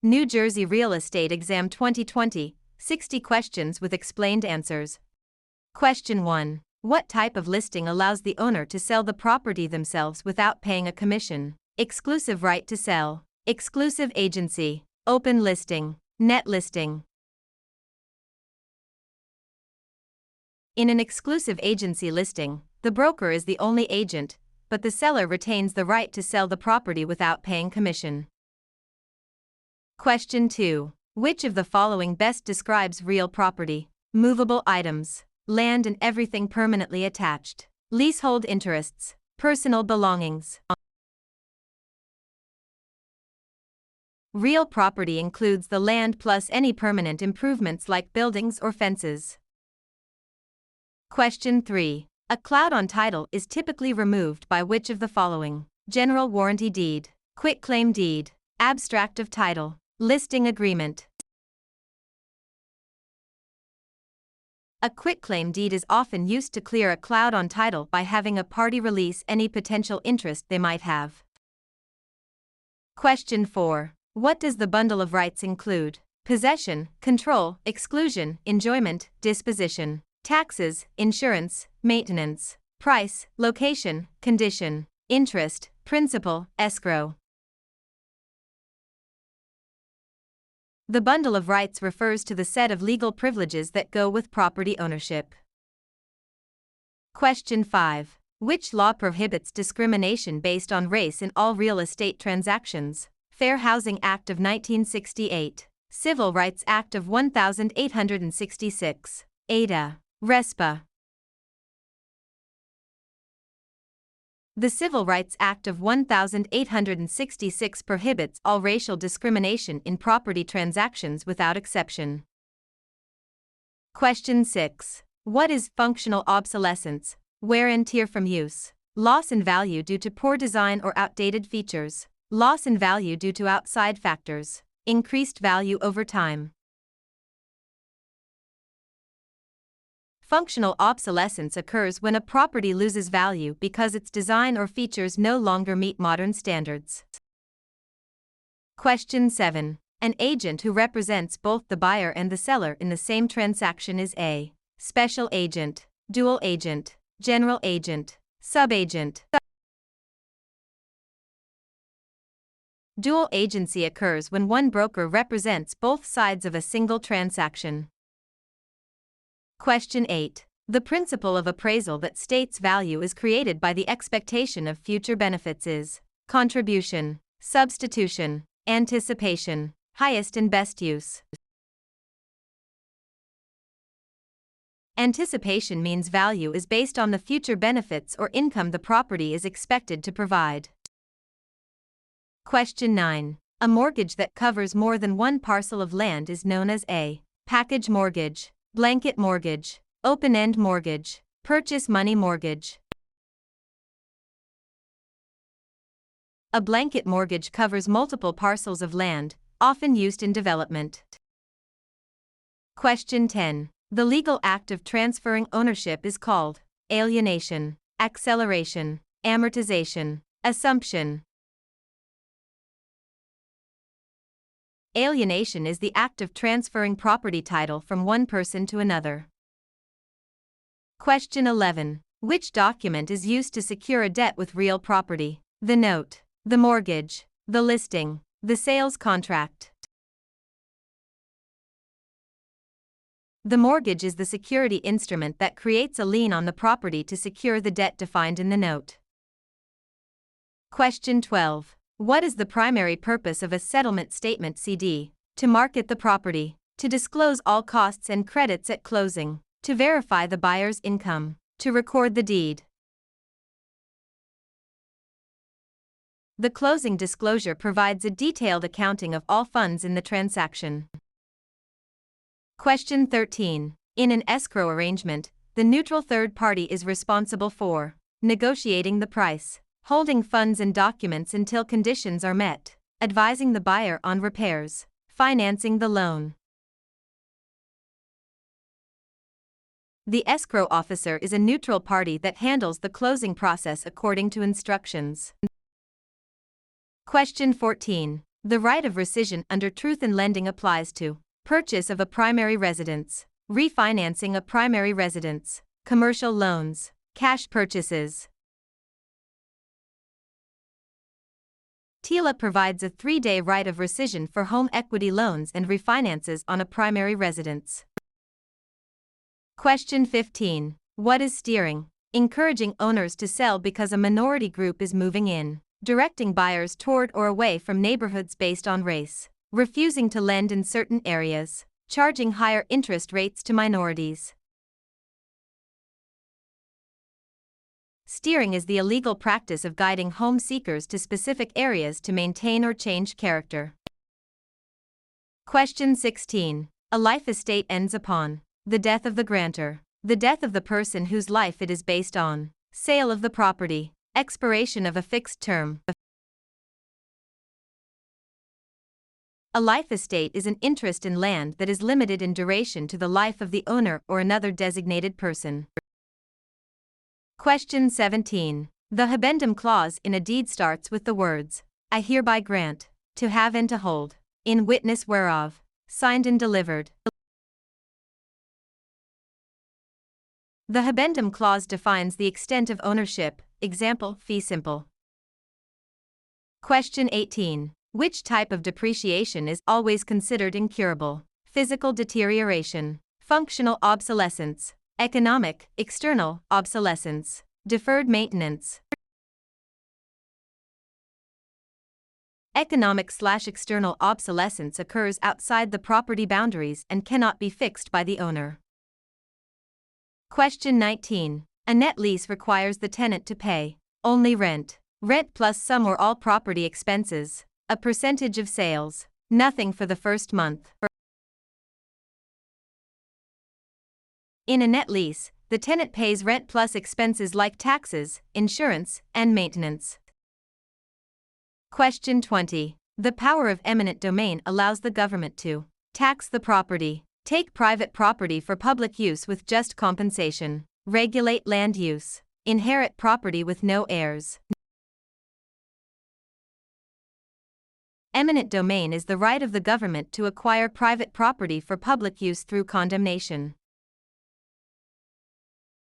New Jersey Real Estate Exam 2020, 60 questions with explained answers. Question 1. What type of listing allows the owner to sell the property themselves without paying a commission? Exclusive right to sell, exclusive agency, open listing, net listing. In an exclusive agency listing, the broker is the only agent, but the seller retains the right to sell the property without paying commission. Question 2. Which of the following best describes real property? Movable items, land and everything permanently attached, leasehold interests, personal belongings. Real property includes the land plus any permanent improvements like buildings or fences. Question 3. A cloud on title is typically removed by which of the following? General warranty deed, quitclaim deed, abstract of title, listing agreement. A quitclaim deed is often used to clear a cloud on title by having a party release any potential interest they might have. Question 4. What does the bundle of rights include? Possession, control, exclusion, enjoyment, disposition, taxes, insurance, maintenance, price, location, condition, interest, principal, escrow. The bundle of rights refers to the set of legal privileges that go with property ownership. Question 5. Which law prohibits discrimination based on race in all real estate transactions? Fair Housing Act of 1968, Civil Rights Act of 1866, Ada. RESPA. The Civil Rights Act of 1866 prohibits all racial discrimination in property transactions without exception. Question 6. What is functional obsolescence? Wear and tear from use, loss in value due to poor design or outdated features, loss in value due to outside factors, increased value over time. Functional obsolescence occurs when a property loses value because its design or features no longer meet modern standards. Question 7. An agent who represents both the buyer and the seller in the same transaction is a special agent, dual agent, general agent, subagent. Dual agency occurs when one broker represents both sides of a single transaction. Question 8. The principle of appraisal that states value is created by the expectation of future benefits is contribution, substitution, anticipation, highest and best use. Anticipation means value is based on the future benefits or income the property is expected to provide. Question 9. A mortgage that covers more than one parcel of land is known as a package mortgage, blanket mortgage, open-end mortgage, purchase money mortgage. A blanket mortgage covers multiple parcels of land, often used in development. Question 10. The legal act of transferring ownership is called alienation, acceleration, amortization, assumption. Alienation is the act of transferring property title from one person to another. Question 11. Which document is used to secure a debt with real property? The note, the mortgage, the listing, the sales contract. The mortgage is the security instrument that creates a lien on the property to secure the debt defined in the note. Question 12. What is the primary purpose of a settlement statement CD? To market the property, to disclose all costs and credits at closing, to verify the buyer's income, to record the deed. The closing disclosure provides a detailed accounting of all funds in the transaction. Question 13. In an escrow arrangement, the neutral third party is responsible for negotiating the price, holding funds and documents until conditions are met, advising the buyer on repairs, financing the loan. The escrow officer is a neutral party that handles the closing process according to instructions. Question 14. The right of rescission under truth in lending applies to purchase of a primary residence, refinancing a primary residence, commercial loans, cash purchases. TILA provides a 3-day right of rescission for home equity loans and refinances on a primary residence. Question 15. What is steering? Encouraging owners to sell because a minority group is moving in, directing buyers toward or away from neighborhoods based on race, refusing to lend in certain areas, charging higher interest rates to minorities. Steering is the illegal practice of guiding home seekers to specific areas to maintain or change character. Question 16. A life estate ends upon the death of the grantor, the death of the person whose life it is based on, sale of the property, expiration of a fixed term. A life estate is an interest in land that is limited in duration to the life of the owner or another designated person. Question 17. The habendum clause in a deed starts with the words, I hereby grant, to have and to hold, in witness whereof, signed and delivered. The habendum clause defines the extent of ownership, example, fee simple. Question 18. Which type of depreciation is always considered incurable? Physical deterioration, functional obsolescence, economic, external, obsolescence, deferred maintenance. Economic/external obsolescence occurs outside the property boundaries and cannot be fixed by the owner. Question 19. A net lease requires the tenant to pay only rent, rent plus some or all property expenses, a percentage of sales, nothing for the first month. In a net lease, the tenant pays rent plus expenses like taxes, insurance, and maintenance. Question 20. The power of eminent domain allows the government to tax the property, take private property for public use with just compensation, regulate land use, inherit property with no heirs. Eminent domain is the right of the government to acquire private property for public use through condemnation.